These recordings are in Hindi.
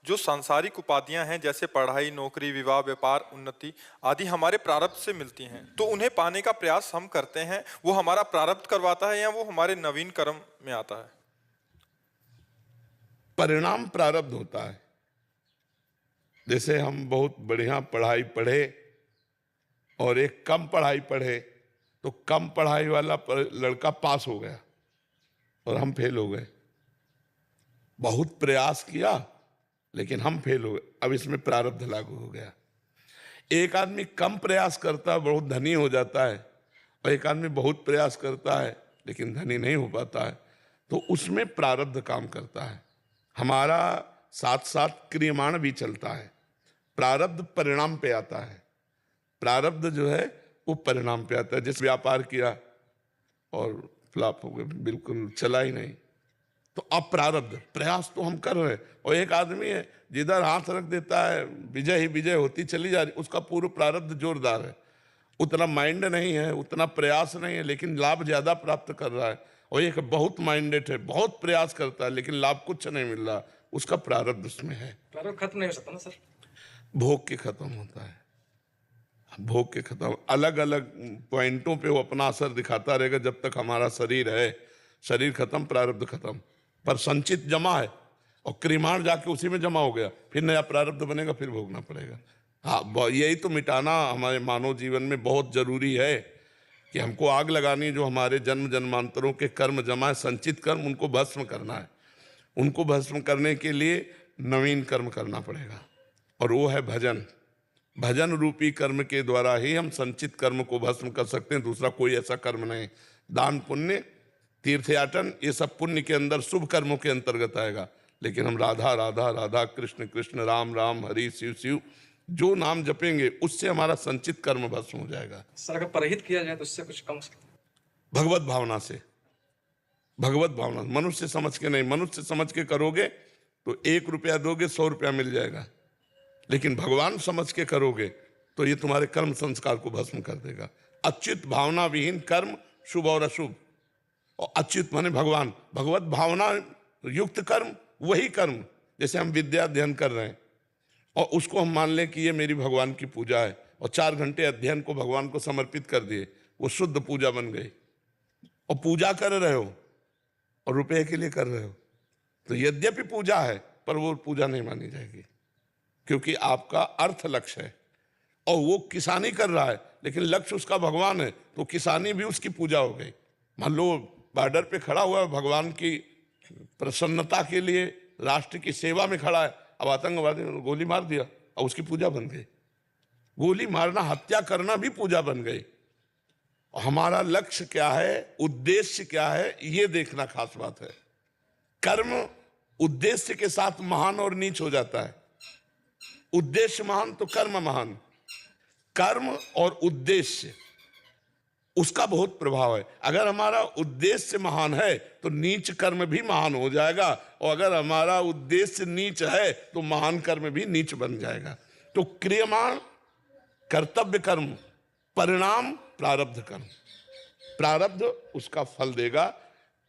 जो सांसारिक उपाधियां हैं जैसे पढ़ाई, नौकरी, विवाह, व्यापार, उन्नति आदि हमारे प्रारब्ध से मिलती हैं, तो उन्हें पाने का प्रयास हम करते हैं, वो हमारा प्रारब्ध करवाता है या वो हमारे नवीन कर्म में आता है? परिणाम प्रारब्ध होता है। जैसे हम बहुत बढ़िया पढ़ाई पढ़े और एक कम पढ़ाई पढ़े, तो कम पढ़ाई वाला लड़का पास हो गया और हम फेल हो गए। बहुत प्रयास किया लेकिन हम फेल हो गए, अब इसमें प्रारब्ध लागू हो गया। एक आदमी कम प्रयास करता है, बहुत धनी हो जाता है, और एक आदमी बहुत प्रयास करता है लेकिन धनी नहीं हो पाता है, तो उसमें प्रारब्ध काम करता है। हमारा साथ साथ क्रियमाण भी चलता है। प्रारब्ध परिणाम पे आता है। प्रारब्ध जो है वो परिणाम पे आता है। जैसे व्यापार किया और फ्लॉप हो गया, बिल्कुल चला ही नहीं, तो अब प्रारब्ध, प्रयास तो हम कर रहे हैं। और एक आदमी है जिधर हाथ रख देता है विजय ही विजय होती चली जा रही, उसका पूर्व प्रारब्ध जोरदार है, उतना माइंड नहीं है, उतना प्रयास नहीं है, लेकिन लाभ ज्यादा प्राप्त कर रहा है। और एक बहुत माइंडेड है, बहुत प्रयास करता है लेकिन लाभ कुछ नहीं मिल रहा, उसका प्रारब्ध उसमें है। प्रारब्ध खत्म नहीं हो सकता ना सर? भोग के खत्म होता है, भोग के खत्म, अलग अलग पॉइंटों पे वो अपना असर दिखाता रहेगा जब तक हमारा शरीर है। शरीर खत्म, प्रारब्ध खत्म, पर संचित जमा है और क्रियमाण जाके उसी में जमा हो गया, फिर नया प्रारब्ध बनेगा, फिर भोगना पड़ेगा। हाँ, यही तो मिटाना हमारे मानव जीवन में बहुत जरूरी है कि हमको आग लगानी, जो हमारे जन्म जन्मांतरों के कर्म जमा है, संचित कर्म, उनको भस्म करना है। उनको भस्म करने के लिए नवीन कर्म करना पड़ेगा, और वो है भजन। भजन रूपी कर्म के द्वारा ही हम संचित कर्म को भस्म कर सकते हैं, दूसरा कोई ऐसा कर्म नहीं। दान पुण्य, तीर्थयाटन, ये सब पुण्य के अंदर शुभ कर्मों के अंतर्गत आएगा, लेकिन हम राधा राधा राधा, कृष्ण कृष्ण, राम राम, हरि शिव शिव जो नाम जपेंगे, उससे हमारा संचित कर्म भस्म हो जाएगा। सर अगर परहित किया जाए तो इससे कुछ कम हो सकता है? भगवत भावना से, भगवत भावना, मनुष्य समझ के नहीं। मनुष्य समझ के करोगे तो 1 रुपया दोगे 100 रुपया मिल जाएगा, लेकिन भगवान समझ के करोगे तो ये तुम्हारे कर्म संस्कार को भस्म कर देगा। अच्युत भावना विहीन कर्म शुभ और अशुभ, और अच्युत माने भगवान, भगवत भावना युक्त कर्म वही कर्म। जैसे हम विद्या अध्ययन कर रहे हैं और उसको हम मान लें कि ये मेरी भगवान की पूजा है, और 4 घंटे अध्ययन को भगवान को समर्पित कर दिए, वो शुद्ध पूजा बन गई। और पूजा कर रहे हो और रुपए के लिए कर रहे हो, तो यद्यपि पूजा है पर वो पूजा नहीं मानी जाएगी, क्योंकि आपका अर्थ लक्ष्य है। और वो किसानी कर रहा है लेकिन लक्ष्य उसका भगवान है, तो किसानी भी उसकी पूजा हो गई। मान लो बॉर्डर पे खड़ा हुआ है, भगवान की प्रसन्नता के लिए, राष्ट्र की सेवा में खड़ा है, अब आतंकवादी ने गोली मार दिया और उसकी पूजा बन गई। गोली मारना, हत्या करना भी पूजा बन गई। और हमारा लक्ष्य क्या है, उद्देश्य क्या है, ये देखना खास बात है। कर्म उद्देश्य के साथ महान और नीच हो जाता है। उद्देश्य महान तो कर्म महान। कर्म और उद्देश्य, उसका बहुत प्रभाव है। अगर हमारा उद्देश्य महान है तो नीच कर्म भी महान हो जाएगा, और अगर हमारा उद्देश्य नीच है तो महान कर्म भी नीच बन जाएगा। तो क्रियमाण कर्तव्य कर्म, परिणाम प्रारब्ध कर्म। प्रारब्ध उसका फल देगा।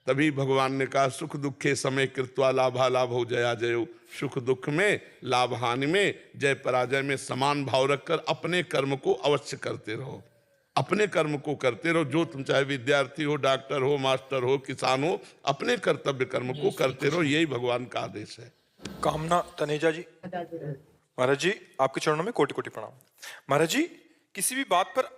तभी भगवान ने कहा, सुख दुखे समय कृत्वा लाभा लाभो जया जयो। सुख दुख में, लाभ हानि में, जय पराजय में समान भाव रखकर अपने कर्म को अवश्य करते रहो। अपने कर्म को करते रहो। जो तुम चाहे विद्यार्थी हो, डॉक्टर हो, मास्टर हो, किसान हो, अपने कर्तव्य कर्म को करते रहो, यही भगवान का आदेश है। कामना तनेजा जी। महाराज जी, आपके चरणों में कोटि कोटि प्रणाम। महाराज जी, किसी भी बात पर